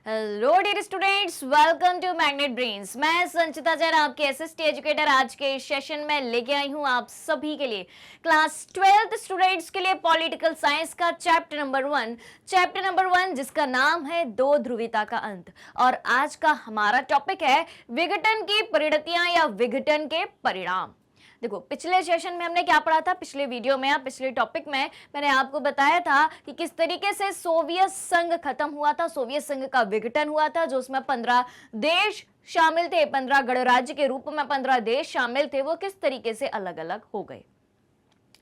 Hello dear students, welcome to Magnet Brains. मैं संचिता जैन आपके SST educator आज के सेशन में लेके आई हूं आप सभी के लिए क्लास 12th स्टूडेंट्स के लिए पॉलिटिकल साइंस का चैप्टर नंबर वन जिसका नाम है दो ध्रुवीयता का अंत। और आज का हमारा टॉपिक है विघटन की परिणतियां या विघटन के परिणाम। देखो, पिछले सेशन में हमने क्या पढ़ा था, पिछले वीडियो में या पिछले टॉपिक में मैंने आपको बताया था कि किस तरीके से सोवियत संघ खत्म हुआ था, सोवियत संघ का विघटन हुआ था, जो उसमें 15 देश शामिल थे, 15 गणराज्य के रूप में 15 देश शामिल थे, वो किस तरीके से अलग अलग हो गए।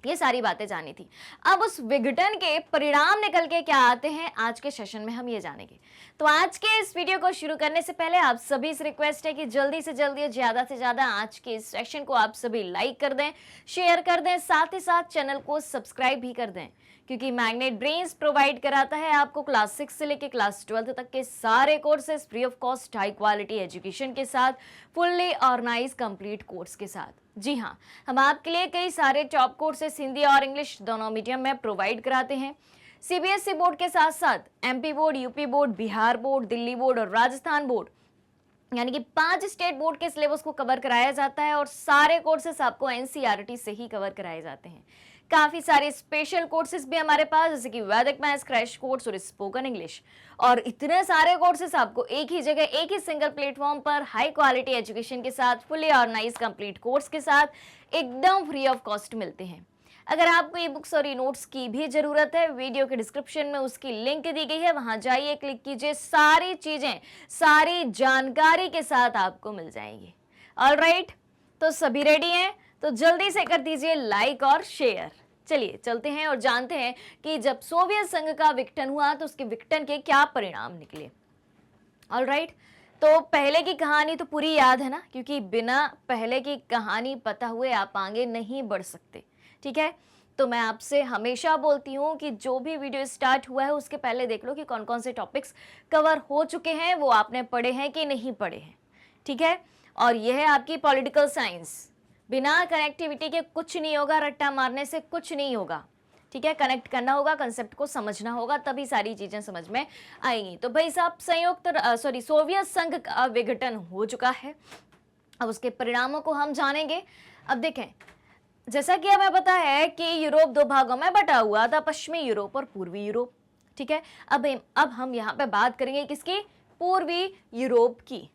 ये सारी बातें जानी थी। अब उस विघटन के परिणाम निकल के क्या आते हैं, आज के सेशन में हम ये जानेंगे। तो आज के इस वीडियो को शुरू करने से पहले आप सभी से रिक्वेस्ट है कि जल्दी से जल्दी और ज्यादा से ज्यादा आज के इस सेशन को आप सभी लाइक कर दें, शेयर कर दें, साथ ही साथ चैनल को सब्सक्राइब भी कर दें, क्योंकि मैग्नेट ब्रेन्स प्रोवाइड कराता है आपको क्लास 6 से लेकर क्लास 12 तक के सारे courses free of cost, high quality education के साथ, फुल्ली ऑर्गेनाइज कंप्लीट कोर्स के साथ। जी हाँ, हम आपके लिए कई सारे टॉप कोर्सेज हिंदी और इंग्लिश दोनों मीडियम में प्रोवाइड कराते हैं। सीबीएसई बोर्ड के साथ साथ MP board, UP board, Bihar board, Delhi board और राजस्थान बोर्ड, यानी कि 5 स्टेट बोर्ड के सिलेबस को कवर कराया जाता है और सारे कोर्सेस आपको एनसीईआरटी से ही कवर कराए जाते हैं। काफी सारे स्पेशल कोर्सेज भी हमारे पास, जैसे कि वैदिक मैथ्स क्रैश कोर्स और स्पोकन इंग्लिश, और इतने सारे कोर्सेज आपको एक ही जगह, एक ही सिंगल प्लेटफॉर्म पर हाई क्वालिटी एजुकेशन के साथ, फुली ऑर्गेनाइज कंप्लीट कोर्स के साथ एकदम फ्री ऑफ कॉस्ट मिलते हैं। अगर आपको ई बुक्स और ई नोट्स की भी जरूरत है, वीडियो के डिस्क्रिप्शन में उसकी लिंक दी गई है, वहां जाइए, क्लिक कीजिए, सारी चीजें, सारी जानकारी के साथ आपको मिल जाएंगी। ऑलराइट, तो सभी रेडी हैं? तो जल्दी से कर दीजिए लाइक और शेयर। चलिए चलते हैं और जानते हैं कि जब सोवियत संघ का विघटन हुआ तो उसके विघटन के क्या परिणाम निकले। ऑलराइट, तो पहले की कहानी तो पूरी याद है ना, क्योंकि बिना पहले की कहानी पता हुए आप आगे नहीं बढ़ सकते। ठीक है, तो मैं आपसे हमेशा बोलती हूँ कि जो भी वीडियो स्टार्ट हुआ है उसके पहले देख लो कि कौन कौन से टॉपिक्स कवर हो चुके हैं, वो आपने पढ़े हैं कि नहीं पढ़े हैं। ठीक है, और यह है आपकी पॉलिटिकल साइंस। बिना कनेक्टिविटी के कुछ नहीं होगा, रट्टा मारने से कुछ नहीं होगा। ठीक है, कनेक्ट करना होगा, कंसेप्ट को समझना होगा, तभी सारी चीजें समझ में आएंगी। तो भाई साहब, सोवियत संघ का विघटन हो चुका है। अब उसके परिणामों को हम जानेंगे। अब देखें, जैसा कि हमें पता है कि यूरोप 2 भागों में बटा हुआ था, पश्चिमी यूरोप और पूर्वी यूरोप। ठीक है, अब हम यहाँ पे बात करेंगे किसकी? पूर्वी यूरोप की।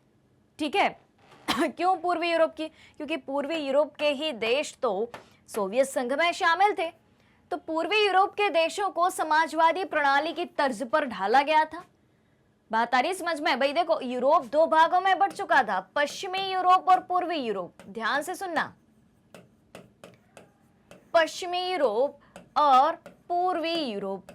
ठीक है, क्यों पूर्वी यूरोप की? क्योंकि पूर्वी यूरोप के ही देश तो सोवियत संघ में शामिल थे। तो पूर्वी यूरोप के देशों को समाजवादी प्रणाली की तर्ज पर ढाला गया था। बात आ रही समझ में? भाई देखो, यूरोप 2 भागों में बट चुका था, पश्चिमी यूरोप और पूर्वी यूरोप। ध्यान से सुनना, पश्चिमी यूरोप और पूर्वी यूरोप,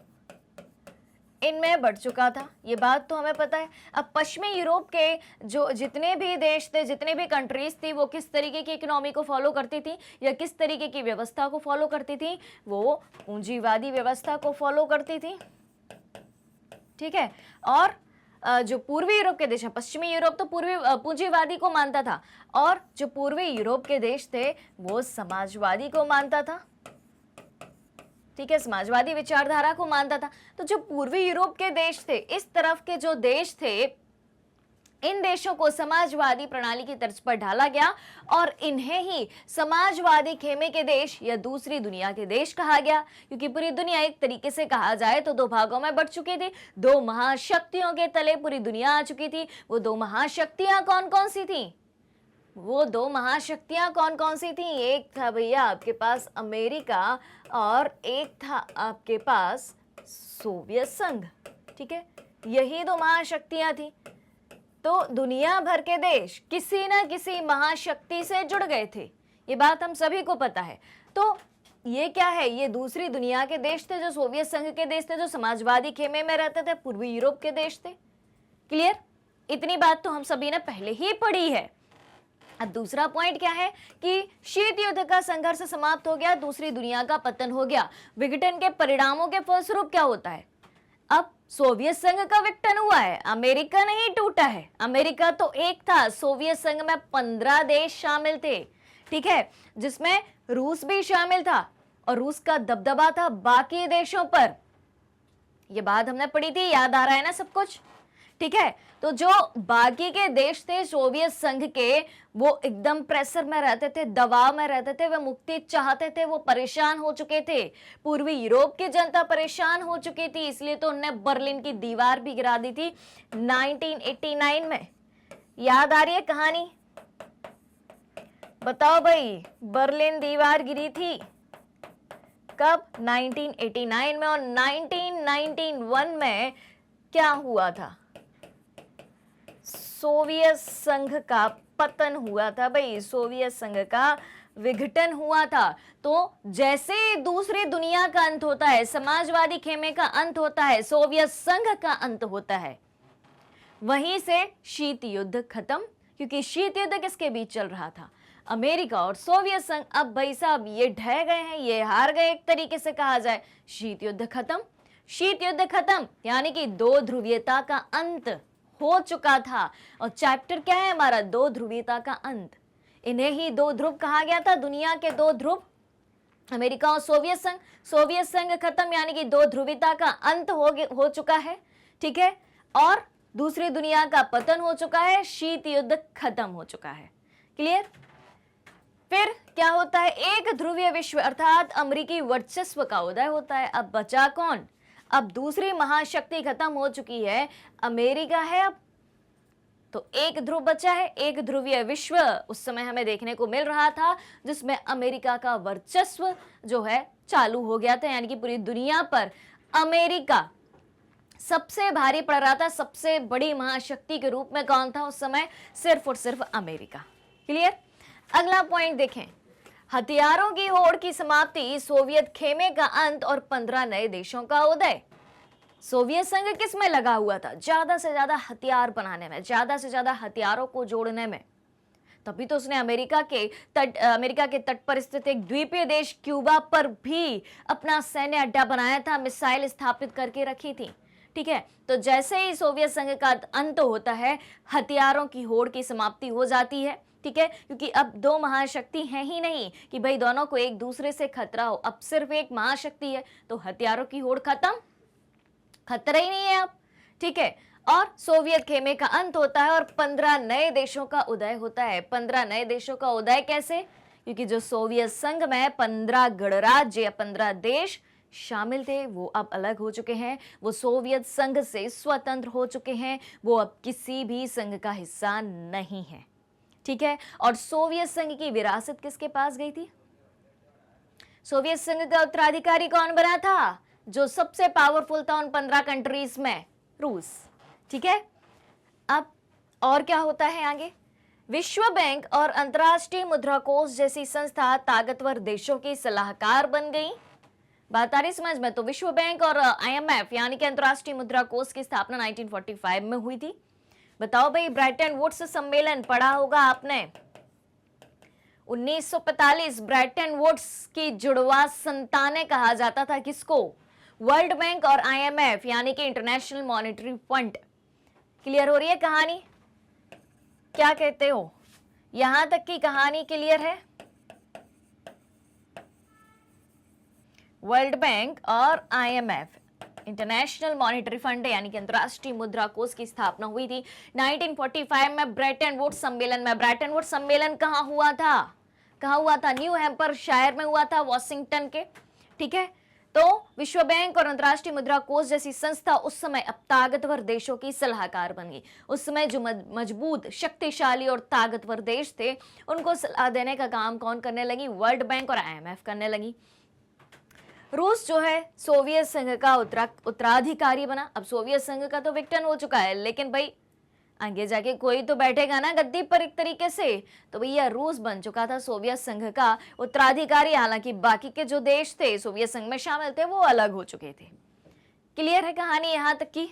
इनमें बढ़ चुका था, ये बात तो हमें पता है। अब पश्चिमी यूरोप के जो जितने भी देश थे, जितने भी कंट्रीज थी, वो किस तरीके की इकोनॉमी को फॉलो करती थी या किस तरीके की व्यवस्था को फॉलो करती थी? वो पूंजीवादी व्यवस्था को फॉलो करती थी। ठीक है, और जो पूर्वी यूरोप के देश हैं, पश्चिमी यूरोप तो पूंजीवादी को मानता था, और जो पूर्वी यूरोप के देश थे वो समाजवादी को मानता था। ठीक है, समाजवादी विचारधारा को मानता था। तो जो पूर्वी यूरोप के देश थे, इस तरफ के जो देश थे, इन देशों को समाजवादी प्रणाली की तर्ज पर ढाला गया और इन्हें ही समाजवादी खेमे के देश या दूसरी दुनिया के देश कहा गया, क्योंकि पूरी दुनिया एक तरीके से कहा जाए तो 2 भागों में बढ़ चुकी थी। 2 महाशक्तियों के तले पूरी दुनिया आ चुकी थी। वो 2 महाशक्तियां कौन कौन सी थी? वो 2 महाशक्तियां कौन कौन सी थी? एक था भैया आपके पास अमेरिका और एक था आपके पास सोवियत संघ। ठीक है, यही 2 महाशक्तियां थी। तो दुनिया भर के देश किसी न किसी महाशक्ति से जुड़ गए थे, ये बात हम सभी को पता है। तो ये क्या है? ये दूसरी दुनिया के देश थे, जो सोवियत संघ के देश थे, जो समाजवादी खेमे में रहते थे, पूर्वी यूरोप के देश थे। क्लियर? इतनी बात तो हम सभी ने पहले ही पढ़ी है। अब दूसरा पॉइंट क्या है कि शीत युद्ध का संघर्ष समाप्त हो गया, दूसरी दुनिया का पतन हो गया। विघटन के परिणामों के फलस्वरूप क्या होता है? अब सोवियत संघ का विघटन हुआ है, अमेरिका नहीं टूटा है। अमेरिका तो एक था, सोवियत संघ में 15 देश शामिल थे। ठीक है, जिसमें रूस भी शामिल था और रूस का दबदबा था बाकी देशों पर। यह बात हमने पढ़ी थी, याद आ रहा है ना सब कुछ? ठीक है। तो जो बाकी के देश थे सोवियत संघ के, वो एकदम प्रेशर में रहते थे, दबाव में रहते थे, वे मुक्ति चाहते थे, वो परेशान हो चुके थे, पूर्वी यूरोप की जनता परेशान हो चुकी थी, इसलिए तो उन्होंने बर्लिन की दीवार भी गिरा दी थी 1989 में। याद आ रही है कहानी? बताओ भाई, बर्लिन दीवार गिरी थी कब? 1989 में। और 1991 में क्या हुआ था? सोवियत संघ का पतन हुआ था भाई, सोवियत संघ का विघटन हुआ था। तो जैसे दूसरी दुनिया का अंत होता है, समाजवादी खेमे का अंत होता है, सोवियत संघ का अंत होता है, वहीं से शीत युद्ध खत्म। क्योंकि शीत युद्ध किसके बीच चल रहा था? अमेरिका और सोवियत संघ। अब भाई साहब ये ढह गए हैं, ये हार गए, एक तरीके से कहा जाए। शीत युद्ध खत्म, शीत युद्ध खत्म, यानी कि दो ध्रुवीयता का अंत हो चुका था। और चैप्टर क्या है हमारा? दो ध्रुवीयता का अंत। इन्हें ही दो ध्रुव कहा गया था, दुनिया के दो ध्रुव, अमेरिका और सोवियत संघ। सोवियत संघ खत्म, यानी कि दो ध्रुवीयता का अंत हो चुका है, ठीक है। और दूसरी दुनिया का पतन हो चुका है, शीत युद्ध खत्म हो चुका है। क्लियर? फिर क्या होता है? एक ध्रुवीय विश्व अर्थात अमेरिकी वर्चस्व का उदय होता है। अब बचा कौन? अब दूसरी महाशक्ति खत्म हो चुकी है, अमेरिका है अब, तो एक ध्रुव बचा है, एक ध्रुवीय विश्व उस समय हमें देखने को मिल रहा था, जिसमें अमेरिका का वर्चस्व जो है चालू हो गया था, यानी कि पूरी दुनिया पर अमेरिका सबसे भारी पड़ रहा था। सबसे बड़ी महाशक्ति के रूप में कौन था उस समय? सिर्फ और सिर्फ अमेरिका। क्लियर? अगला पॉइंट देखें, हथियारों की होड़ की समाप्ति, सोवियत खेमे का अंत और 15 नए देशों का उदय। सोवियत संघ किस में लगा हुआ था? ज्यादा से ज्यादा हथियार बनाने में, ज्यादा से ज्यादा हथियारों को जोड़ने में। तभी तो उसने अमेरिका के तट पर स्थित एक द्वीपीय देश क्यूबा पर भी अपना सैन्य अड्डा बनाया था, मिसाइल स्थापित करके रखी थी। ठीक है, तो जैसे ही सोवियत संघ का अंत होता है, हथियारों की होड़ की समाप्ति हो जाती है। ठीक है, क्योंकि अब दो महाशक्ति हैं ही नहीं कि भाई दोनों को एक दूसरे से खतरा हो, अब सिर्फ एक महाशक्ति है, तो हथियारों की होड़ खत्म, खतरा ही नहीं है अब। ठीक है, और सोवियत खेमे का अंत होता है और 15 नए देशों का उदय होता है। 15 नए देशों का उदय कैसे? क्योंकि जो सोवियत संघ में 15 गणराज्य या 15 देश शामिल थे, वो अब अलग हो चुके हैं, वो सोवियत संघ से स्वतंत्र हो चुके हैं, वो अब किसी भी संघ का हिस्सा नहीं है। ठीक है, और सोवियत संघ की विरासत किसके पास गई थी? सोवियत संघ का उत्तराधिकारी कौन बना था? जो सबसे पावरफुल था उन 15 कंट्रीज में, रूस। ठीक है, अब और क्या होता है आगे? विश्व बैंक और अंतर्राष्ट्रीय मुद्रा कोष जैसी संस्था ताकतवर देशों की सलाहकार बन गई। बात आ रही समझ में? तो विश्व बैंक और IMF यानी कि अंतर्राष्ट्रीय मुद्रा कोष की स्थापना 1945 में हुई थी। बताओ भाई, ब्रेटन वुड्स सम्मेलन पढ़ा होगा आपने। 1945 ब्रेटन वुड्स की जुड़वा संतानें कहा जाता था किसको? वर्ल्ड बैंक और IMF यानी कि इंटरनेशनल मॉनेटरी फंड। क्लियर हो रही है कहानी? क्या कहते हो? यहां तक की कहानी क्लियर है? वर्ल्ड बैंक और IMF इंटरनेशनल मॉनेटरी फंड यानी कि अंतर्राष्ट्रीय मुद्रा कोष की स्थापना हुई थी 1945 में ब्रेटन वुड्स सम्मेलन में। ब्रेटन वुड्स सम्मेलन कहां हुआ था? कहां हुआ था? न्यू हैम्पर शायर में हुआ था, वॉशिंगटन के। ठीक है, तो विश्व बैंक और अंतर्राष्ट्रीय मुद्रा कोष जैसी संस्था उस समय अब ताकतवर देशों की सलाहकार बन गई। उस समय जो मजबूत, शक्तिशाली और ताकतवर देश थे, उनको सलाह देने का काम कौन करने लगी? वर्ल्ड बैंक और IMF करने लगी। रूस जो है सोवियत संघ का उत्तराधिकारी बना। अब सोवियत संघ का तो विघटन हो चुका है, लेकिन भाई आगे जाके कोई तो बैठेगा ना गद्दी पर एक तरीके से, तो भैया रूस बन चुका था सोवियत संघ का उत्तराधिकारी। हालांकि बाकी के जो देश थे सोवियत संघ में शामिल थे, वो अलग हो चुके थे। क्लियर है कहानी यहां तक की?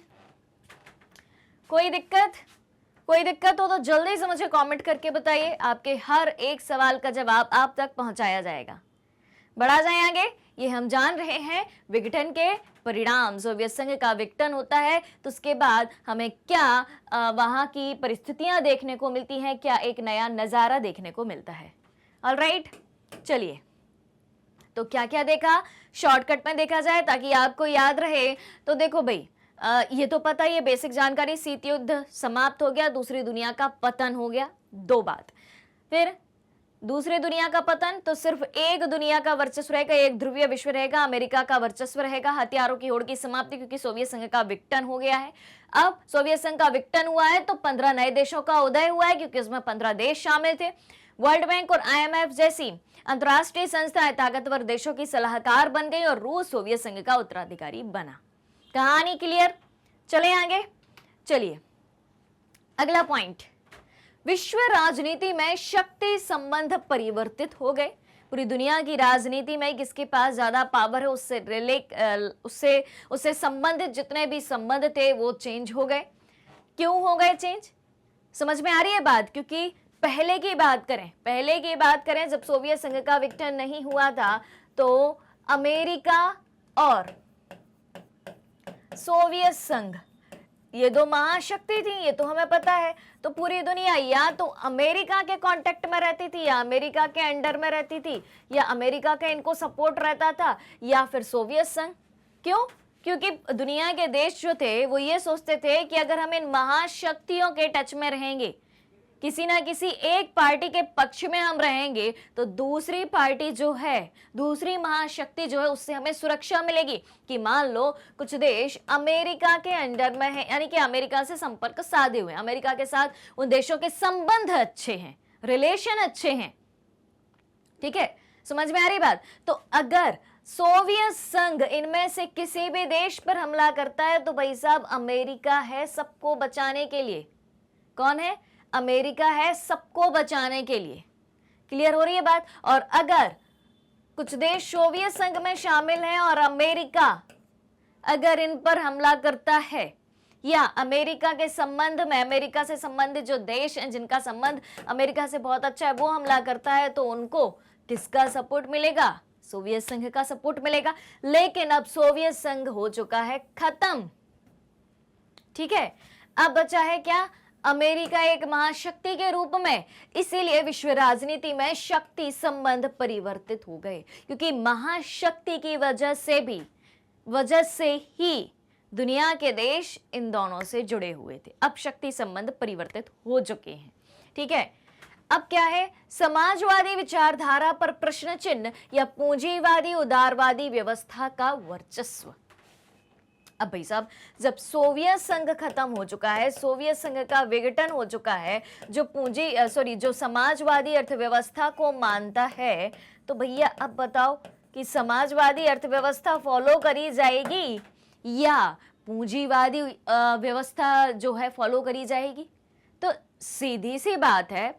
कोई दिक्कत? कोई दिक्कत हो तो जल्दी से मुझे कमेंट करके बताइए, आपके हर एक सवाल का जवाब आप तक पहुंचाया जाएगा। बढ़ा जाए आगे। ये हम जान रहे हैं विघटन के परिणाम। सोवियत संघ का विघटन होता है तो उसके बाद हमें क्या वहां की परिस्थितियां देखने को मिलती हैं, क्या एक नया नजारा देखने को मिलता है। ऑलराइट, चलिए तो क्या क्या देखा, शॉर्टकट में देखा जाए ताकि आपको याद रहे। तो देखो भाई, ये तो पता ही है, बेसिक जानकारी, शीत युद्ध समाप्त हो गया, दूसरी दुनिया का पतन हो गया, दो बात। फिर दूसरी दुनिया का पतन, तो सिर्फ एक दुनिया का वर्चस्व रहेगा, एक ध्रुवीय विश्व रहेगा, अमेरिका का वर्चस्व रहेगा, हथियारों की होड़ की समाप्ति, क्योंकि सोवियत संघ का विघटन हो गया है। अब सोवियत संघ का विघटन हुआ है तो 15 नए देशों का उदय हुआ है, क्योंकि उसमें 15 देश शामिल थे। वर्ल्ड बैंक और IMF जैसी अंतरराष्ट्रीय संस्थाएं ताकतवर देशों की सलाहकार बन गई और रूस सोवियत संघ का उत्तराधिकारी बना। कहानी क्लियर? चले आगे, चलिए अगला पॉइंट। विश्व राजनीति में शक्ति संबंध परिवर्तित हो गए। पूरी दुनिया की राजनीति में किसके पास ज्यादा पावर है उससे संबंधित जितने भी संबंध थे वो चेंज हो गए। क्यों हो गए चेंज? समझ में आ रही है बात? क्योंकि पहले की बात करें जब सोवियत संघ का विघटन नहीं हुआ था तो अमेरिका और सोवियत संघ ये दो महाशक्ति थी, ये तो हमें पता है। तो पूरी दुनिया या तो अमेरिका के कांटेक्ट में रहती थी, या अमेरिका के अंडर में रहती थी, या अमेरिका का इनको सपोर्ट रहता था, या फिर सोवियत संघ। क्यों? क्योंकि दुनिया के देश जो थे वो ये सोचते थे कि अगर हम इन महाशक्तियों के टच में रहेंगे, किसी ना किसी एक पार्टी के पक्ष में हम रहेंगे, तो दूसरी पार्टी जो है, दूसरी महाशक्ति जो है, उससे हमें सुरक्षा मिलेगी। कि मान लो कुछ देश अमेरिका के अंडर में है, यानी कि अमेरिका से संपर्क साधे हुए, अमेरिका के साथ उन देशों के संबंध अच्छे हैं, रिलेशन अच्छे हैं, ठीक है, समझ में आ रही बात? तो अगर सोवियत संघ इनमें से किसी भी देश पर हमला करता है तो भाई साहब अमेरिका है सबको बचाने के लिए। कौन है? अमेरिका है सबको बचाने के लिए। क्लियर हो रही है बात? और अगर कुछ देश सोवियत संघ में शामिल हैं और अमेरिका अगर इन पर हमला करता है, या अमेरिका के संबंध में, अमेरिका से संबंधित जो देश हैं जिनका संबंध अमेरिका से बहुत अच्छा है, वो हमला करता है, तो उनको किसका सपोर्ट मिलेगा? सोवियत संघ का सपोर्ट मिलेगा। लेकिन अब सोवियत संघ हो चुका है खत्म, ठीक है। अब बचा है क्या? अमेरिका एक महाशक्ति के रूप में। इसीलिए विश्व राजनीति में शक्ति संबंध परिवर्तित हो गए, क्योंकि महाशक्ति की वजह से ही दुनिया के देश इन दोनों से जुड़े हुए थे। अब शक्ति संबंध परिवर्तित हो चुके हैं, ठीक है। अब क्या है? समाजवादी विचारधारा पर प्रश्न चिन्ह या पूंजीवादी उदारवादी व्यवस्था का वर्चस्व। अब भाई साहब जब सोवियत संघ खत्म हो चुका है, सोवियत संघ का विघटन हो चुका है, जो समाजवादी अर्थव्यवस्था को मानता है, तो भैया अब बताओ कि समाजवादी अर्थव्यवस्था फॉलो करी जाएगी या पूंजीवादी व्यवस्था जो है फॉलो करी जाएगी? तो सीधी सी बात है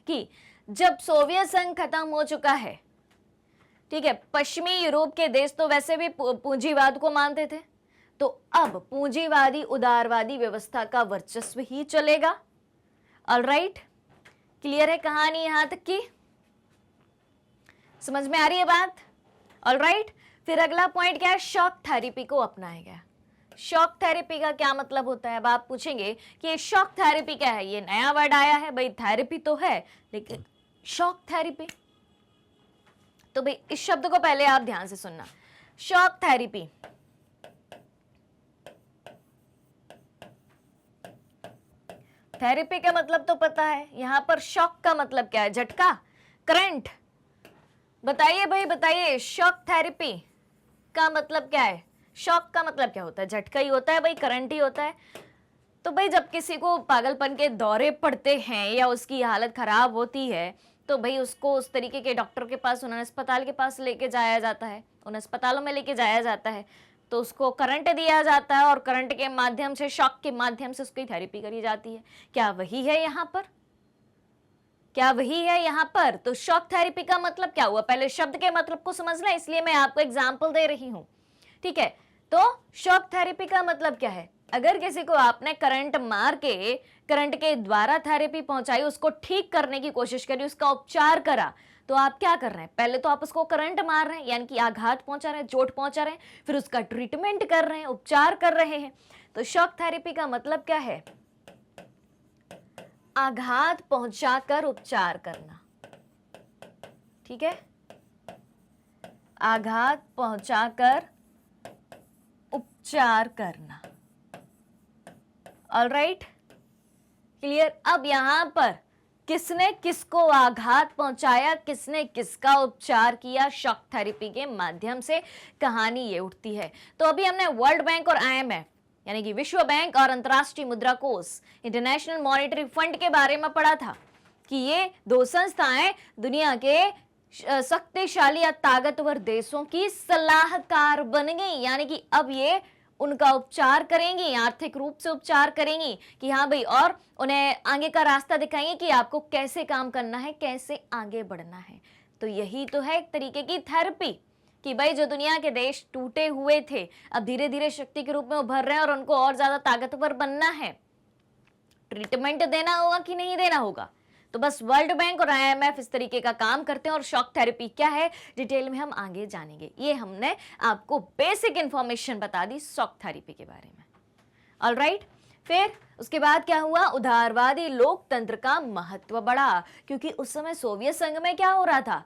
कि जब सोवियत संघ खत्म हो चुका है, ठीक है, पश्चिमी यूरोप के देश तो वैसे भी पूंजीवाद को मानते थे, तो अब पूंजीवादी उदारवादी व्यवस्था का वर्चस्व ही चलेगा। ऑलराइट, क्लियर है कहानी यहां तक की? समझ में आ रही है बात? ऑलराइट, फिर अगला पॉइंट क्या है? शॉक थेरेपी को अपनाया गया। शॉक थेरेपी का क्या मतलब होता है? अब आप पूछेंगे कि ये शॉक थेरेपी क्या है, ये नया वर्ड आया है। भाई थेरेपी तो है, लेकिन शॉक थेरेपी, तो भाई इस शब्द को पहले आप ध्यान से सुनना। शॉक थेरेपी, थेरेपी का मतलब तो पता है, यहां पर शॉक का मतलब क्या है? झटका, करंट। बताइए भाई, बताइए शॉक थेरेपी का मतलब क्या है? शॉक का मतलब क्या होता है? झटका ही होता है भाई, करंट ही होता है। तो भाई जब किसी को पागलपन के दौरे पड़ते हैं या उसकी हालत खराब होती है, तो भाई उसको उस तरीके के डॉक्टर के पास, उन अस्पताल के पास लेके जाया जाता है, उन अस्पतालों में लेके जाया जाता है, तो उसको करंट दिया जाता है और करंट के माध्यम से, शॉक के माध्यम से उसकी थेरेपी करी जाती है। क्या वही है यहाँ पर? क्या वही है यहाँ पर? तो शॉक थेरेपी का मतलब क्या हुआ? पहले शब्द के मतलब को समझना, इसलिए मैं आपको एग्जाम्पल दे रही हूँ, ठीक है। तो शॉक थेरेपी का मतलब क्या है? अगर किसी को आपने करंट मार के, करंट के द्वारा थेरेपी पहुंचाई, उसको ठीक करने की कोशिश करी, उसका उपचार करा, तो आप क्या कर रहे हैं? पहले तो आप उसको करंट मार रहे हैं, यानी कि आघात पहुंचा रहे हैं, चोट पहुंचा रहे हैं, फिर उसका ट्रीटमेंट कर रहे हैं, उपचार कर रहे हैं। तो शॉक थेरेपी का मतलब क्या है? आघात पहुंचाकर उपचार करना, ठीक है। आघात पहुंचाकर उपचार करना। Alright, clear. अब यहां पर किसने किसको आघात पहुंचाया, किसने किसका उपचार किया, शॉक थेरेपी के माध्यम से कहानी ये उठती है। तो अभी हमने वर्ल्ड बैंक और आईएमएफ यानी कि विश्व बैंक और अंतर्राष्ट्रीय मुद्रा कोष, इंटरनेशनल मॉनेटरी फंड के बारे में पढ़ा था कि ये दो संस्थाएं दुनिया के शक्तिशाली या ताकतवर देशों की सलाहकार बन गई, यानी कि अब ये उनका उपचार करेंगी, आर्थिक रूप से उपचार करेंगी कि हाँ भाई, और उन्हें आगे का रास्ता दिखाएंगे कि आपको कैसे काम करना है, कैसे आगे बढ़ना है। तो यही तो है एक तरीके की थेरेपी कि भाई जो दुनिया के देश टूटे हुए थे अब धीरे धीरे शक्ति के रूप में उभर रहे हैं और उनको और ज्यादा ताकतवर बनना है। ट्रीटमेंट देना होगा कि नहीं देना होगा, तो बस वर्ल्ड बैंक और आईएमएफ इस तरीके का काम करते हैं। और शॉक थेरेपी क्या है डिटेल में हम आगे जानेंगे। ये हमने आपको बेसिक इंफॉर्मेशन बता दी शॉक थेरेपी के बारे में। ऑलराइट, फिर उसके बाद क्या हुआ, उदारवादी लोकतंत्र का महत्व बढ़ा, क्योंकि उस समय सोवियत संघ में क्या हो रहा था,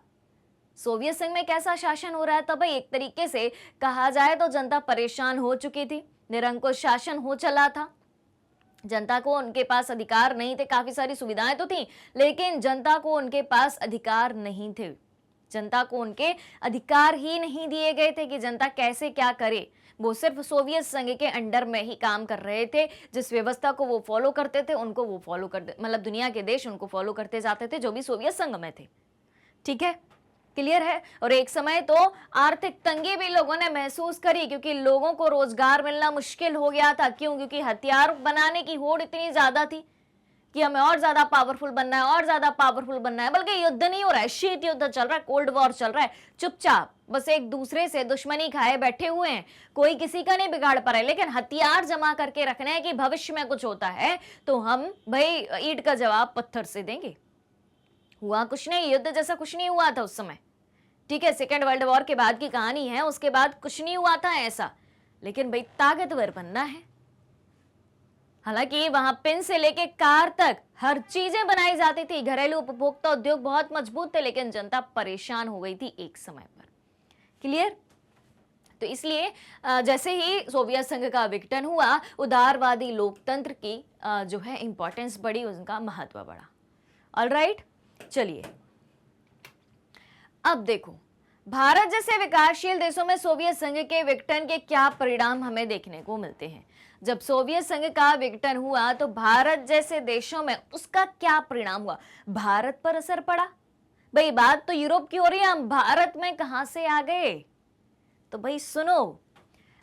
सोवियत संघ में कैसा शासन हो रहा था भाई, एक तरीके से कहा जाए तो जनता परेशान हो चुकी थी, निरंकुश शासन हो चला था। जनता को उनके पास अधिकार नहीं थे, काफी सारी सुविधाएं तो थी लेकिन जनता को उनके पास अधिकार नहीं थे। जनता को उनके अधिकार ही नहीं दिए गए थे कि जनता कैसे क्या करे। वो सिर्फ सोवियत संघ के अंडर में ही काम कर रहे थे, जिस व्यवस्था को वो फॉलो करते थे उनको वो फॉलो करते, मतलब दुनिया के देश उनको फॉलो करते जाते थे जो भी सोवियत संघ में थे। ठीक है, क्लियर है। और एक समय तो आर्थिक तंगी भी लोगों ने महसूस करी, क्योंकि लोगों को रोजगार मिलना मुश्किल हो गया था। क्यों? क्योंकि हथियार बनाने की होड़ इतनी ज्यादा थी कि हमें और ज्यादा पावरफुल बनना है, और ज्यादा पावरफुल बनना है। बल्कि युद्ध नहीं हो रहा है, शीत युद्ध चल रहा है, कोल्ड वॉर चल रहा है, चुपचाप बस एक दूसरे से दुश्मनी खाए बैठे हुए हैं, कोई किसी का नहीं बिगाड़ पा रहा है। लेकिन हथियार जमा करके रखना है कि भविष्य में कुछ होता है तो हम भाई ईंट का जवाब पत्थर से देंगे। हुआ कुछ नहीं, युद्ध जैसा कुछ नहीं हुआ था उस समय। ठीक है, सेकेंड वर्ल्ड वॉर के बाद की कहानी है, उसके बाद कुछ नहीं हुआ था ऐसा। लेकिन भाई ताकतवर बनना है। हालांकि वहां पेन से लेके कार तक हर चीजें बनाई जाती थी, घरेलू उपभोक्ता उद्योग बहुत मजबूत थे, लेकिन जनता परेशान हो गई थी एक समय पर। क्लियर। तो इसलिए जैसे ही सोवियत संघ का विघटन हुआ, उदारवादी लोकतंत्र की जो है इंपॉर्टेंस बढ़ी, उनका महत्व बढ़ा। ऑलराइट, चलिए अब देखो भारत जैसे विकासशील देशों में सोवियत संघ के विघटन के क्या परिणाम हमें देखने को मिलते हैं। जब सोवियत संघ का विघटन हुआ तो भारत जैसे देशों में उसका क्या परिणाम हुआ, भारत पर असर पड़ा। भाई बात तो यूरोप की हो रही है, हम भारत में कहां से आ गए। तो भाई सुनो,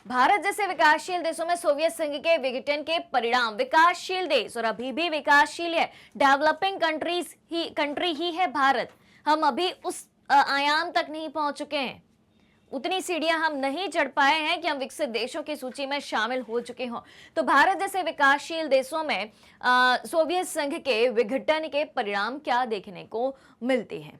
भारत जैसे विकासशील देशों में सोवियत संघ के विघटन के परिणाम, विकासशील देश और अभी भी विकासशील है, डेवलपिंग कंट्री ही है भारत। हम अभी उस आयाम तक नहीं पहुंच चुके हैं, उतनी सीढ़ियां हम नहीं चढ़ पाए हैं कि हम विकसित देशों की सूची में शामिल हो चुके हों। तो भारत जैसे विकासशील देशों में सोवियत संघ के विघटन के परिणाम क्या देखने को मिलते हैं।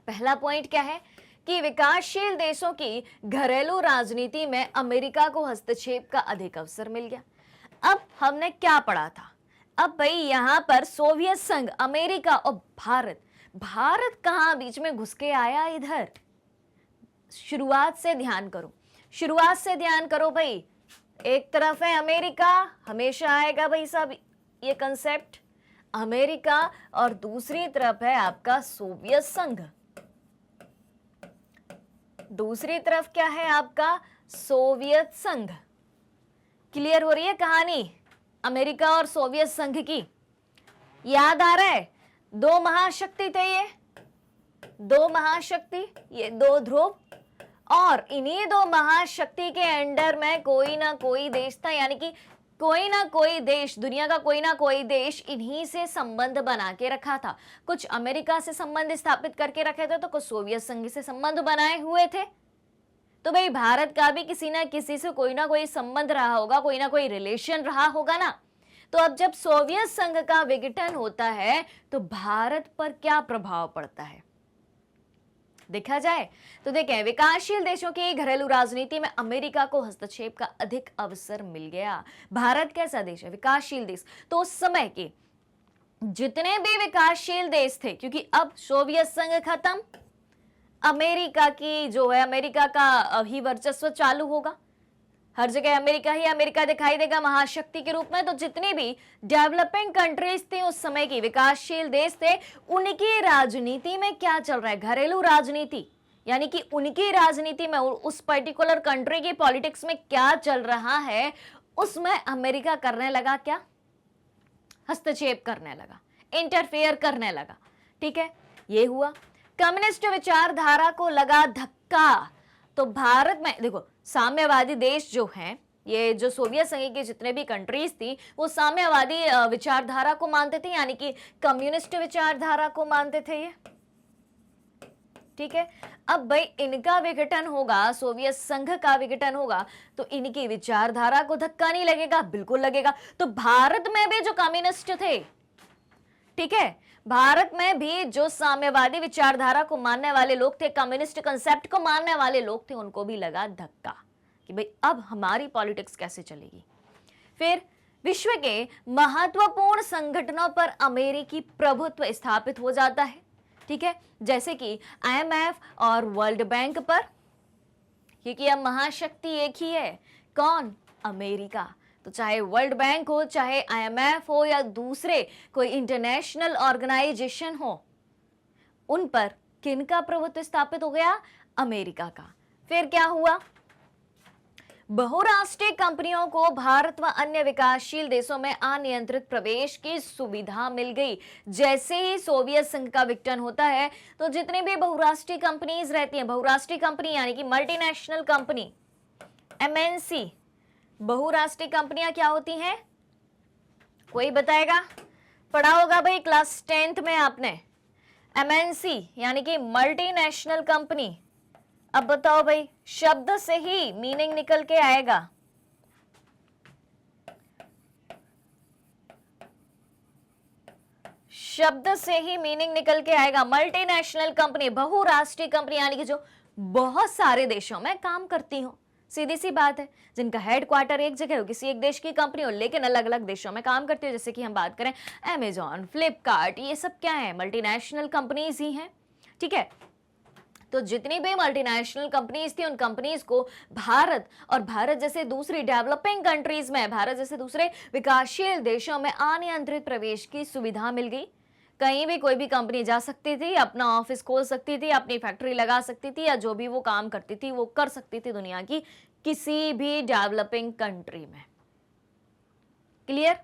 पहला पॉइंट क्या है कि विकासशील देशों की घरेलू राजनीति में अमेरिका को हस्तक्षेप का अधिक अवसर मिल गया। अब हमने क्या पढ़ा था, अब भाई यहां पर सोवियत संघ, अमेरिका और भारत कहां बीच में घुस के आया इधर। शुरुआत से ध्यान करो, शुरुआत से ध्यान करो भाई। एक तरफ है अमेरिका, हमेशा आएगा भाई सब ये कंसेप्ट, अमेरिका, और दूसरी तरफ है आपका सोवियत संघ। दूसरी तरफ क्या है आपका सोवियत संघ। क्लियर हो रही है कहानी अमेरिका और सोवियत संघ की। याद आ रहा है, दो महाशक्ति थे ये, दो महाशक्ति, ये दो ध्रुव, और इन्हीं दो महाशक्ति के अंडर में कोई ना कोई देश था, यानी कि कोई ना कोई देश, दुनिया का कोई ना कोई देश इन्हीं से संबंध बना के रखा था। कुछ अमेरिका से संबंध स्थापित करके रखे थे तो कुछ सोवियत संघ से संबंध बनाए हुए थे। तो भाई भारत का भी किसी ना किसी से कोई ना कोई संबंध रहा होगा, कोई ना कोई रिलेशन रहा होगा ना। तो अब जब सोवियत संघ का विघटन होता है तो भारत पर क्या प्रभाव पड़ता है देखा जाए तो देखें, विकासशील देशों की घरेलू राजनीति में अमेरिका को हस्तक्षेप का अधिक अवसर मिल गया। भारत कैसा देश है, विकासशील देश, तो उस समय के जितने भी विकासशील देश थे, क्योंकि अब सोवियत संघ खत्म, अमेरिका की जो है, अमेरिका का ही वर्चस्व चालू होगा। हर जगह अमेरिका ही अमेरिका दिखाई देगा महाशक्ति के रूप में। तो जितनी भी डेवलपिंग कंट्रीज थी उस समय की, विकासशील देश थे, उनकी राजनीति में क्या चल रहा है, घरेलू राजनीति, यानी कि उनकी राजनीति में, उस पर्टिकुलर कंट्री की पॉलिटिक्स में क्या चल रहा है, उसमें अमेरिका करने लगा क्या, हस्तक्षेप करने लगा, इंटरफेयर करने लगा। ठीक है, ये हुआ। कम्युनिस्ट विचारधारा को लगा धक्का। तो भारत में देखो, साम्यवादी देश जो हैं, ये जो सोवियत संघ की जितने भी कंट्रीज थी वो साम्यवादी विचारधारा को मानते थे, यानी कि कम्युनिस्ट विचारधारा को मानते थे ये। ठीक है, अब भाई इनका विघटन होगा, सोवियत संघ का विघटन होगा, तो इनकी विचारधारा को धक्का नहीं लगेगा, बिल्कुल लगेगा। तो भारत में भी जो कम्युनिस्ट थे, ठीक है, भारत में भी जो साम्यवादी विचारधारा को मानने वाले लोग थे, कम्युनिस्ट कंसेप्ट को मानने वाले लोग थे, उनको भी लगा धक्का कि भाई अब हमारी पॉलिटिक्स कैसे चलेगी। फिर विश्व के महत्वपूर्ण संगठनों पर अमेरिकी प्रभुत्व स्थापित हो जाता है। ठीक है, जैसे कि IMF और वर्ल्ड बैंक पर, क्योंकि अब महाशक्ति एक ही है, कौन, अमेरिका। तो चाहे वर्ल्ड बैंक हो, चाहे IMF हो, या दूसरे कोई इंटरनेशनल ऑर्गेनाइजेशन हो, उन पर किनका प्रभुत्व स्थापित हो गया, अमेरिका का। फिर क्या हुआ, बहुराष्ट्रीय कंपनियों को भारत व अन्य विकासशील देशों में अनियंत्रित प्रवेश की सुविधा मिल गई। जैसे ही सोवियत संघ का विघटन होता है तो जितनी भी बहुराष्ट्रीय कंपनीज रहती हैं, बहुराष्ट्रीय कंपनी यानी कि मल्टीनेशनल कंपनी, MNC, बहुराष्ट्रीय कंपनियां क्या होती हैं, कोई बताएगा, पढ़ा होगा भाई क्लास 10th में आपने, MNC यानी कि मल्टीनेशनल कंपनी। अब बताओ भाई, शब्द से ही मीनिंग निकल के आएगा। शब्द से ही मीनिंग निकल के आएगा। मल्टीनेशनल कंपनी, बहुराष्ट्रीय कंपनी, यानी कि जो बहुत सारे देशों में काम करती हो, सीधी सी बात है, जिनका हेडक्वार्टर एक जगह हो, किसी एक देश की कंपनी हो, लेकिन अलग अलग देशों में काम करती हो। जैसे कि हम बात करें अमेजॉन, फ्लिपकार्ट, ये सब क्या है, मल्टीनेशनल कंपनीज ही हैं। ठीक है, तो जितनी भी मल्टीनेशनल कंपनीज थी, उन कंपनीज को भारत और भारत जैसे दूसरी डेवलपिंग कंट्रीज में, भारत जैसे दूसरे विकासशील देशों में अनियंत्रित प्रवेश की सुविधा मिल गई। कहीं भी कोई भी कंपनी जा सकती थी, अपना ऑफिस खोल सकती थी, अपनी फैक्ट्री लगा सकती थी, या जो भी वो काम करती थी वो कर सकती थी दुनिया की किसी भी डेवलपिंग कंट्री में। क्लियर?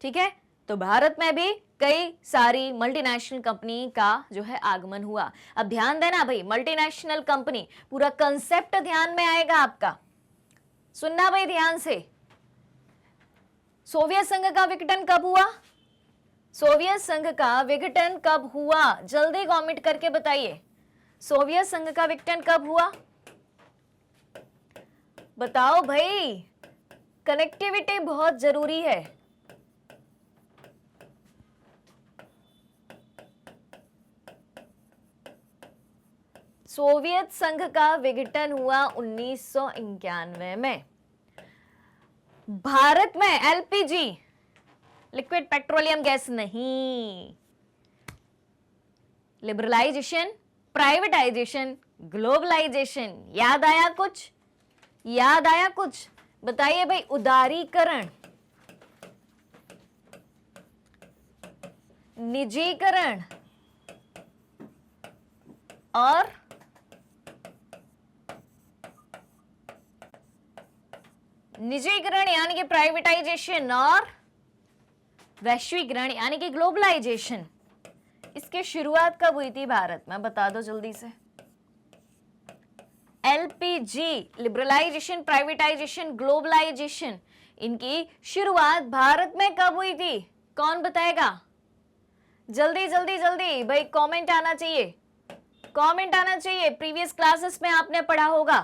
ठीक है, तो भारत में भी कई सारी मल्टीनेशनल कंपनी का जो है आगमन हुआ। अब ध्यान देना भाई, मल्टीनेशनल कंपनी, पूरा कंसेप्ट ध्यान में आएगा आपका, सुनना भाई ध्यान से। सोवियत संघ का विघटन कब हुआ, सोवियत संघ का विघटन कब हुआ, जल्दी कमेंट करके बताइए, सोवियत संघ का विघटन कब हुआ, बताओ भाई, कनेक्टिविटी बहुत जरूरी है। सोवियत संघ का विघटन हुआ 1991 में। भारत में LPG, लिक्विड पेट्रोलियम गैस नहीं, लिबरलाइजेशन, प्राइवेटाइजेशन, ग्लोबलाइजेशन, याद आया कुछ, याद आया कुछ, बताइए भाई। उदारीकरण, निजीकरण और निजीकरण यानी कि प्राइवेटाइजेशन, और वैश्वीकरण यानी कि ग्लोबलाइजेशन, इसकी शुरुआत कब हुई थी भारत में, बता दो जल्दी से। LPG, लिबरलाइजेशन, प्राइवेटाइजेशन, ग्लोबलाइजेशन, इनकी शुरुआत भारत में कब हुई थी, कौन बताएगा, जल्दी जल्दी जल्दी भाई, कमेंट आना चाहिए, कमेंट आना चाहिए। प्रीवियस क्लासेस में आपने पढ़ा होगा,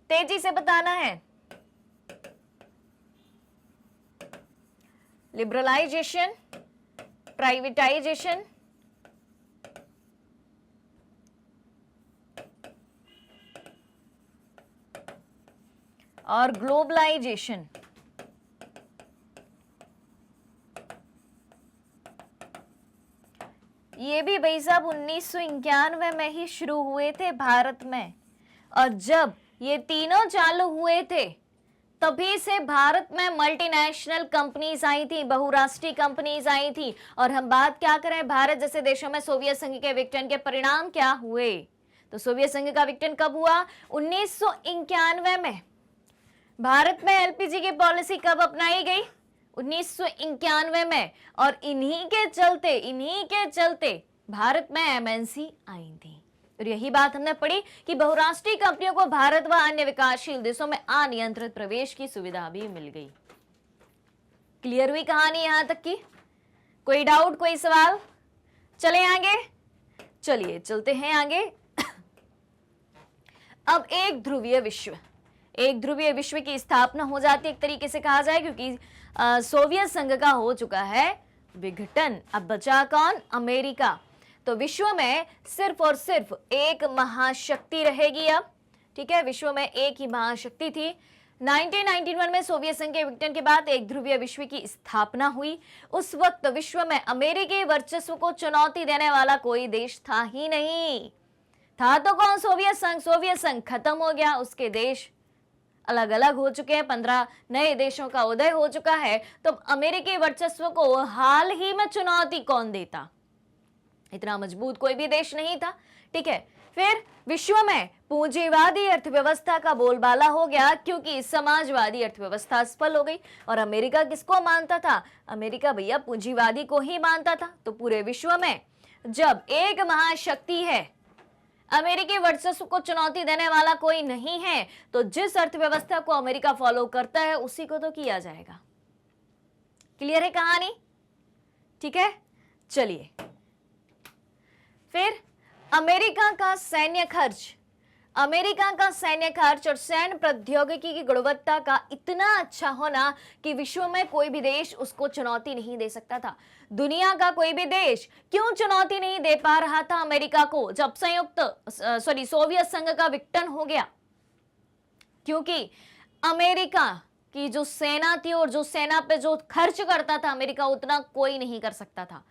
तेजी से बताना है। लिबरलाइजेशन, प्राइवेटाइजेशन, और ग्लोबलाइजेशन। ये भी भाई साहब 1991 में ही शुरू हुए थे भारत में, और जब ये तीनों चालू हुए थे, तभी से भारत में मल्टीनेशनल कंपनीज आई थी, बहुराष्ट्रीय कंपनीज आई थी। और हम बात क्या करें, भारत जैसे देशों में सोवियत संघ के विघटन के परिणाम क्या हुए? तो सोवियत संघ का विघटन कब हुआ? 1991 में। भारत में एलपीजी की पॉलिसी कब अपनाई गई? 1991 में। और इन्हीं के चलते भारत में एमएनसी आई थी। और यही बात हमने पढ़ी कि बहुराष्ट्रीय कंपनियों को भारत व अन्य विकासशील देशों में अनियंत्रित प्रवेश की सुविधा भी मिल गई। क्लियर हुई कहानी यहां तक की? कोई डाउट, कोई सवाल? चले आगे, चलिए चलते हैं आगे। अब एक ध्रुवीय विश्व की स्थापना हो जाती है, एक तरीके से कहा जाए, क्योंकि सोवियत संघ का हो चुका है विघटन। अब बचा कौन? अमेरिका। तो विश्व में सिर्फ और सिर्फ एक महाशक्ति रहेगी अब, ठीक है? विश्व में एक ही महाशक्ति थी। 1991 में सोवियत संघ के विघटन के बाद एक ध्रुवीय विश्व की स्थापना हुई। उस वक्त विश्व में अमेरिकी वर्चस्व को चुनौती देने वाला कोई देश था ही नहीं। था तो कौन? सोवियत संघ खत्म हो गया, उसके देश अलग अलग हो चुके हैं, 15 नए देशों का उदय हो चुका है। तो अमेरिकी वर्चस्व को हाल ही में चुनौती कौन देता? इतना मजबूत कोई भी देश नहीं था, ठीक है? फिर विश्व में पूंजीवादी अर्थव्यवस्था का बोलबाला हो गया, क्योंकि समाजवादी अर्थव्यवस्था सफल हो गई। और अमेरिका किसको मानता था? अमेरिका भैया पूंजीवादी को ही मानता था। तो पूरे विश्व में जब एक महाशक्ति है, अमेरिकी वर्चस्व को चुनौती देने वाला कोई नहीं है, तो जिस अर्थव्यवस्था को अमेरिका फॉलो करता है उसी को तो किया जाएगा। क्लियर है कहानी? ठीक है, चलिए। फिर अमेरिका का सैन्य खर्च और सैन्य प्रौद्योगिकी की गुणवत्ता का इतना अच्छा होना कि विश्व में कोई भी देश उसको चुनौती नहीं दे सकता था। दुनिया का कोई भी देश क्यों चुनौती नहीं दे पा रहा था अमेरिका को जब सोवियत संघ का विघटन हो गया? क्योंकि अमेरिका की जो सेना थी और जो सेना पे जो खर्च करता था अमेरिका, उतना कोई नहीं कर सकता था,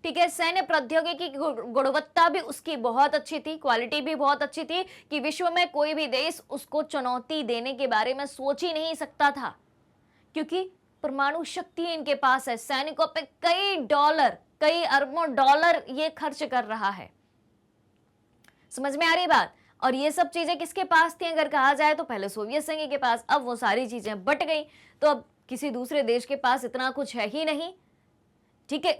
ठीक है? सैन्य प्रौद्योगिकी की गुणवत्ता भी उसकी बहुत अच्छी थी, क्वालिटी भी बहुत अच्छी थी कि विश्व में कोई भी देश उसको चुनौती देने के बारे में सोच ही नहीं सकता था, क्योंकि परमाणु शक्ति इनके पास है। सैनिकों पे कई अरबों डॉलर ये खर्च कर रहा है। समझ में आ रही बात? और ये सब चीजें किसके पास थी अगर कहा जाए तो? पहले सोवियत संघ के पास। अब वो सारी चीजें बट गई, तो अब किसी दूसरे देश के पास इतना कुछ है ही नहीं, ठीक है?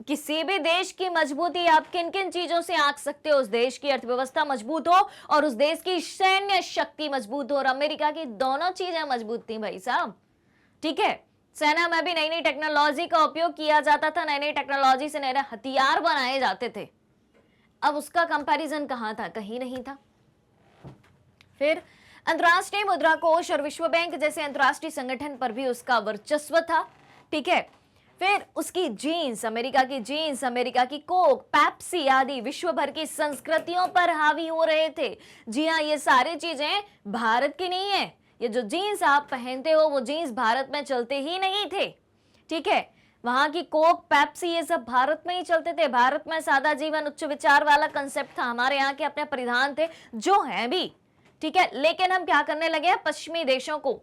किसी भी देश की मजबूती आप किन किन चीजों से आंक सकते हो? उस देश की अर्थव्यवस्था मजबूत हो और उस देश की सैन्य शक्ति मजबूत हो। और अमेरिका की दोनों चीजें मजबूत थी भाई साहब, ठीक है? सेना में भी नई नई टेक्नोलॉजी का उपयोग किया जाता था, नई नई टेक्नोलॉजी से नए नए हथियार बनाए जाते थे। अब उसका कंपैरिजन कहां था? कहीं नहीं था। फिर अंतर्राष्ट्रीय मुद्रा कोष और विश्व बैंक जैसे अंतर्राष्ट्रीय संगठन पर भी उसका वर्चस्व था, ठीक है? फिर उसकी जीन्स, अमेरिका की कोक, पेप्सी आदि विश्व भर की संस्कृतियों पर हावी हो रहे थे। जी हाँ, ये सारी चीजें भारत की नहीं है। ये जो जीन्स आप पहनते हो वो जीन्स भारत में चलते ही नहीं थे, ठीक है? वहां की कोक, पेप्सी ये सब भारत में ही चलते थे। भारत में सादा जीवन, उच्च विचार वाला कंसेप्ट था। हमारे यहाँ के अपने परिधान थे जो हैं भी, ठीक है? लेकिन हम क्या करने लगे हैं? पश्चिमी देशों को,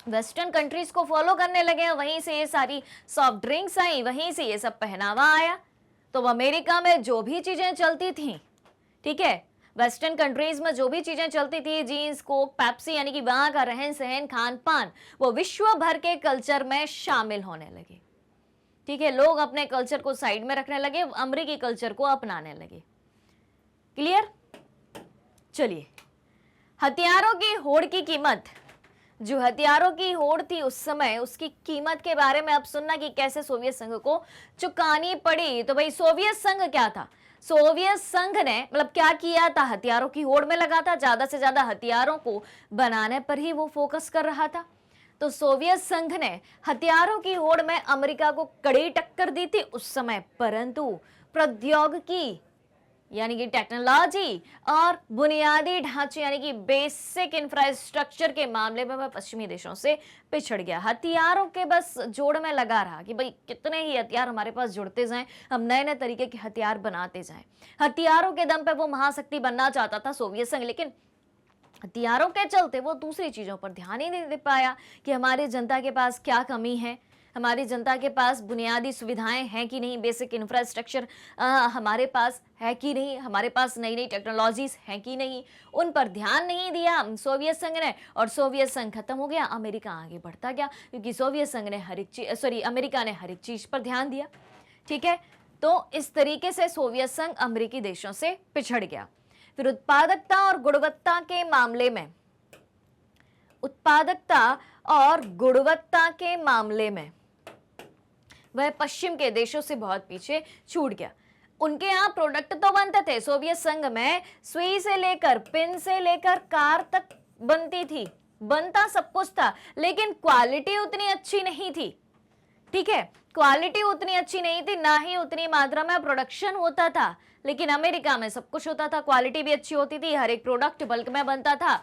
वेस्टर्न कंट्रीज को फॉलो करने लगे हैं। वहीं से ये सारी सॉफ्ट ड्रिंक्स आई, वहीं से ये सब पहनावा आया। तो अमेरिका में जो भी चीजें चलती थी, ठीक है, वेस्टर्न कंट्रीज में जो भी चीजें चलती थी, जीन्स, कोक, पेप्सी, यानी कि वहां का रहन सहन, खान पान, वो विश्व भर के कल्चर में शामिल होने लगे, ठीक है? लोग अपने कल्चर को साइड में रखने लगे, अमेरिकी कल्चर को अपनाने लगे। क्लियर? चलिए, हथियारों की होड़ की कीमत, जो हथियारों की होड़ थी उस समय, उसकी कीमत के बारे में अब सुनना कि कैसे सोवियत संघ को चुकानी पड़ी। तो भाई सोवियत संघ क्या था? सोवियत संघ ने मतलब क्या किया था? हथियारों की होड़ में लगा था, ज्यादा से ज्यादा हथियारों को बनाने पर ही वो फोकस कर रहा था। तो सोवियत संघ ने हथियारों की होड़ में अमेरिका को कड़ी टक्कर दी थी उस समय, परंतु प्रौद्योगिकी यानी कि टेक्नोलॉजी और बुनियादी ढांचे यानी कि बेसिक इंफ्रास्ट्रक्चर के मामले में वह पश्चिमी देशों से पिछड़ गया। हथियारों के बस जोड़ में लगा रहा कि भाई कितने ही हथियार हमारे पास जुड़ते जाएं, हम नए नए तरीके के हथियार बनाते जाएं। हथियारों के दम पे वो महाशक्ति बनना चाहता था सोवियत संघ, लेकिन हथियारों के चलते वो दूसरी चीज़ों पर ध्यान ही नहीं दे पाया कि हमारी जनता के पास क्या कमी है, हमारी जनता के पास बुनियादी सुविधाएं हैं कि नहीं, बेसिक इंफ्रास्ट्रक्चर हमारे पास है कि नहीं, हमारे पास नई नई टेक्नोलॉजीज हैं कि नहीं, उन पर ध्यान नहीं दिया सोवियत संघ ने। और सोवियत संघ खत्म हो गया, अमेरिका आगे बढ़ता गया, क्योंकि सोवियत संघ ने हर एक चीज अमेरिका ने हर एक चीज पर ध्यान दिया। ठीक है, तो इस तरीके से सोवियत संघ अमेरिकी देशों से पिछड़ गया। फिर उत्पादकता और गुणवत्ता के मामले में, उत्पादकता और गुणवत्ता के मामले में वह पश्चिम के देशों से बहुत पीछे छूट गया। उनके यहाँ प्रोडक्ट तो बनते थे, सोवियत संघ में सुई से लेकर पिन से लेकर कार तक बनती थी, बनता सब कुछ था, लेकिन क्वालिटी उतनी अच्छी नहीं थी। ठीक है, क्वालिटी उतनी अच्छी नहीं थी, ना ही उतनी मात्रा में प्रोडक्शन होता था। लेकिन अमेरिका में सब कुछ होता था, क्वालिटी भी अच्छी होती थी, हर एक प्रोडक्ट बल्क में बनता था,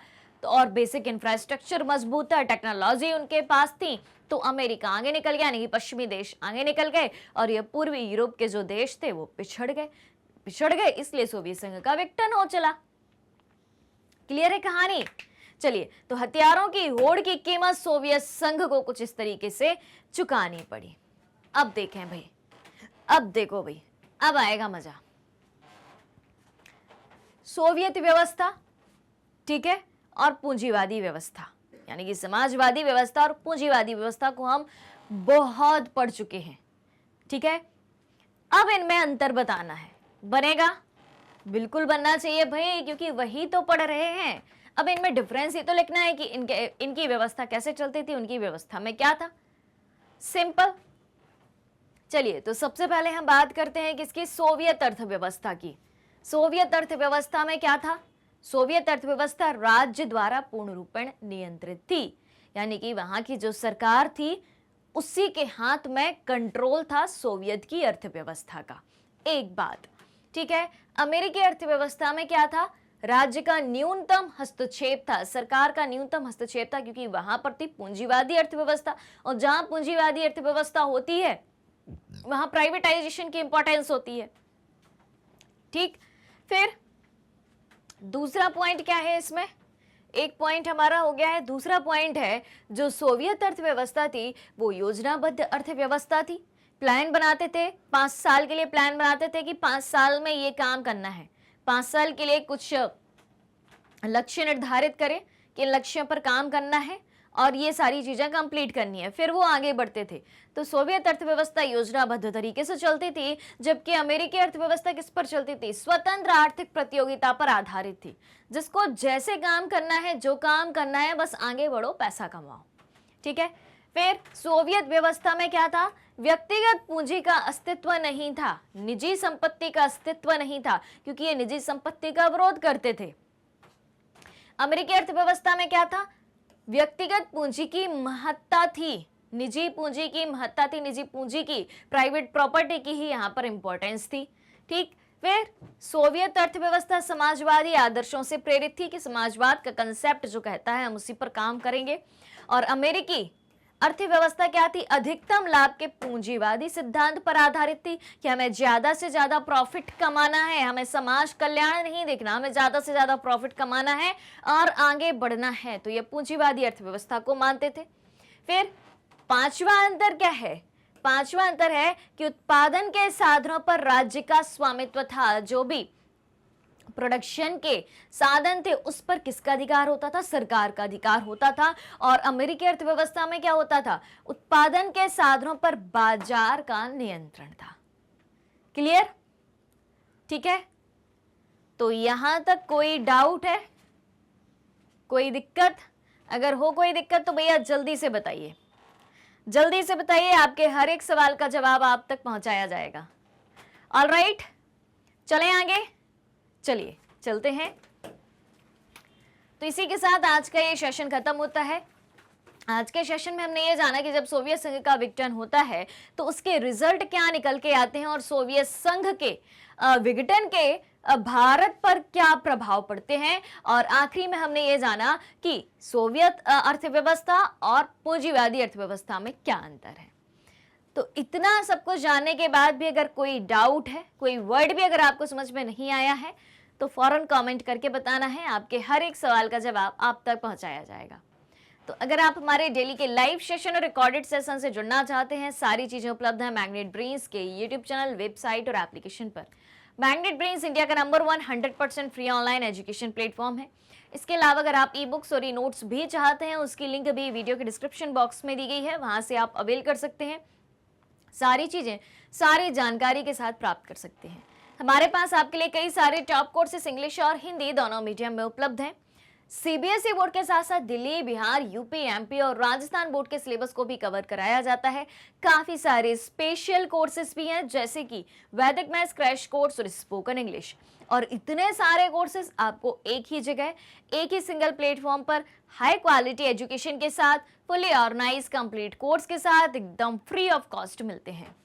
तो और बेसिक इंफ्रास्ट्रक्चर मजबूत था, टेक्नोलॉजी उनके पास थी, तो अमेरिका आगे निकल गया, नहीं पश्चिमी देश आगे निकल गए, और ये पूर्वी यूरोप के जो देश थे वो पिछड़ गए, इसलिए सोवियत संघ का विघटन हो चला। क्लियर है कहानी? चलिए, तो हथियारों की होड़ की कीमत सोवियत संघ को कुछ इस तरीके से चुकानी पड़ी। अब देखें भाई, अब देखो भाई, अब आएगा मजा। सोवियत व्यवस्था, ठीक है, और पूंजीवादी व्यवस्था, यानी कि समाजवादी व्यवस्था और पूंजीवादी व्यवस्था को हम बहुत पढ़ चुके हैं। ठीक है, अब इनमें अंतर बताना है। बनेगा? बिल्कुल बनना चाहिए भाई, क्योंकि वही तो पढ़ रहे हैं। अब इनमें डिफरेंस ये तो लिखना है कि इनकी व्यवस्था कैसे चलती थी, उनकी व्यवस्था में क्या था। सिंपल। चलिए, तो सबसे पहले हम बात करते हैं किसकी? सोवियत अर्थव्यवस्था की। सोवियत अर्थव्यवस्था में क्या था? सोवियत अर्थव्यवस्था राज्य द्वारा पूर्ण रूपेण नियंत्रित थी, यानी कि वहां की जो सरकार थी उसी के हाथ में कंट्रोल था सोवियत की अर्थव्यवस्था का। एक बात, ठीक है। अमेरिकी अर्थव्यवस्था में क्या था? राज्य का न्यूनतम हस्तक्षेप था, सरकार का न्यूनतम हस्तक्षेप था, क्योंकि वहां पर थी पूंजीवादी अर्थव्यवस्था, और जहां पूंजीवादी अर्थव्यवस्था होती है वहां प्राइवेटाइजेशन की इंपॉर्टेंस होती है। ठीक, फिर दूसरा पॉइंट क्या है इसमें? एक पॉइंट हमारा हो गया है। दूसरा पॉइंट है, जो सोवियत अर्थव्यवस्था थी वो योजनाबद्ध अर्थव्यवस्था थी। प्लान बनाते थे, 5 साल के लिए प्लान बनाते थे कि 5 साल में ये काम करना है, 5 साल के लिए कुछ लक्ष्य निर्धारित करें कि लक्ष्यों पर काम करना है और ये सारी चीजें कंप्लीट करनी है, फिर वो आगे बढ़ते थे। तो सोवियत अर्थव्यवस्था योजनाबद्ध तरीके से चलती थी, जबकि अमेरिकी अर्थव्यवस्था किस पर चलती थी? स्वतंत्र आर्थिक प्रतियोगिता पर आधारित थी, जिसको जैसे काम करना है, जो काम करना है, बस आगे बढ़ो, पैसा कमाओ। ठीक है। फिर सोवियत व्यवस्था में क्या था? व्यक्तिगत पूंजी का अस्तित्व नहीं था, निजी संपत्ति का अस्तित्व नहीं था, क्योंकि ये निजी संपत्ति का विरोध करते थे। अमेरिकी अर्थव्यवस्था में क्या था? व्यक्तिगत पूंजी की महत्ता थी, निजी पूंजी की महत्ता थी, निजी पूंजी की, प्राइवेट प्रॉपर्टी की ही यहाँ पर इंपॉर्टेंस थी। ठीक। फिर सोवियत अर्थव्यवस्था समाजवादी आदर्शों से प्रेरित थी कि समाजवाद का कंसेप्ट जो कहता है हम उसी पर काम करेंगे। और अमेरिकी अर्थव्यवस्था क्या थी? अधिकतम लाभ के पूंजीवादी सिद्धांत पर आधारित थी कि हमें ज्यादा से ज्यादा प्रॉफिट कमाना है, हमें समाज कल्याण नहीं देखना, हमें ज्यादा से ज्यादा प्रॉफिट कमाना है और आगे बढ़ना है। तो ये पूंजीवादी अर्थव्यवस्था को मानते थे। फिर पांचवा अंतर क्या है? पांचवा अंतर है कि उत्पादन के साधनों पर राज्य का स्वामित्व था, जो भी प्रोडक्शन के साधन थे उस पर किसका अधिकार होता था? सरकार का अधिकार होता था। और अमेरिकी अर्थव्यवस्था में क्या होता था? उत्पादन के साधनों पर बाजार का नियंत्रण था। क्लियर? ठीक है, तो यहां तक कोई डाउट है? कोई दिक्कत? अगर हो कोई दिक्कत तो भैया जल्दी से बताइए, जल्दी से बताइए, आपके हर एक सवाल का जवाब आप तक पहुंचाया जाएगा। ऑलराइट, चलें आगे। चलिए चलते हैं। तो इसी के साथ आज का ये सेशन खत्म होता है। आज के सेशन में हमने ये जाना कि जब सोवियत संघ का विघटन होता है तो उसके रिजल्ट क्या निकल के आते हैं और सोवियत संघ के विघटन के भारत पर क्या प्रभाव पड़ते हैं। और आखिरी में हमने ये जाना कि सोवियत अर्थव्यवस्था और पूंजीवादी अर्थव्यवस्था में क्या अंतर है। तो इतना सब कुछ जानने के बाद भी अगर कोई डाउट है, कोई वर्ड भी अगर आपको समझ में नहीं आया है, तो फौरन कमेंट करके बताना है, आपके हर एक सवाल का जवाब आप तक पहुंचाया जाएगा। तो अगर आप हमारे डेली के लाइव सेशन और रिकॉर्डेड सेशन से जुड़ना चाहते हैं, सारी चीजें उपलब्ध है मैग्नेट ब्रेन्स के यूट्यूब चैनल, वेबसाइट और एप्लीकेशन पर। मैग्नेट ब्रेन्स इंडिया का number 1 100% free online education platform है। इसके अलावा अगर आप ई बुक्स और ई नोट्स भी चाहते हैं, उसकी लिंक भी वीडियो के डिस्क्रिप्शन बॉक्स में दी गई है, वहां से आप अवेल कर सकते हैं। सारी चीजें सारी जानकारी के साथ प्राप्त कर सकते हैं। हमारे पास आपके लिए कई सारे टॉप कोर्सेस इंग्लिश और हिंदी दोनों मीडियम में उपलब्ध हैं। सीबीएसई बोर्ड के साथ साथ दिल्ली, बिहार, यूपी, एमपी और राजस्थान बोर्ड के सिलेबस को भी कवर कराया जाता है। काफी सारे स्पेशल कोर्सेज भी हैं, जैसे कि वैदिक मैथ्स क्रैश कोर्स और स्पोकन इंग्लिश। और इतने सारे कोर्सेज आपको एक ही जगह, एक ही सिंगल प्लेटफॉर्म पर हाई क्वालिटी एजुकेशन के साथ, फुली ऑर्गेनाइज कंप्लीट कोर्स के साथ एकदम फ्री ऑफ कॉस्ट मिलते हैं।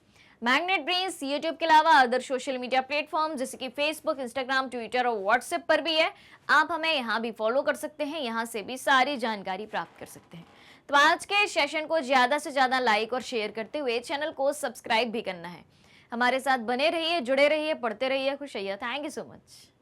मैग्नेट ब्रेन्स यूट्यूब के अलावा अदर सोशल मीडिया प्लेटफॉर्म जैसे कि फेसबुक, इंस्टाग्राम, ट्विटर और व्हाट्सएप पर भी है। आप हमें यहाँ भी फॉलो कर सकते हैं, यहाँ से भी सारी जानकारी प्राप्त कर सकते हैं। तो आज के सेशन को ज्यादा से ज्यादा लाइक और शेयर करते हुए चैनल को सब्सक्राइब भी करना है। हमारे साथ बने रहिए, जुड़े रहिए, पढ़ते रहिए, खुश रहिए। Thank you so much.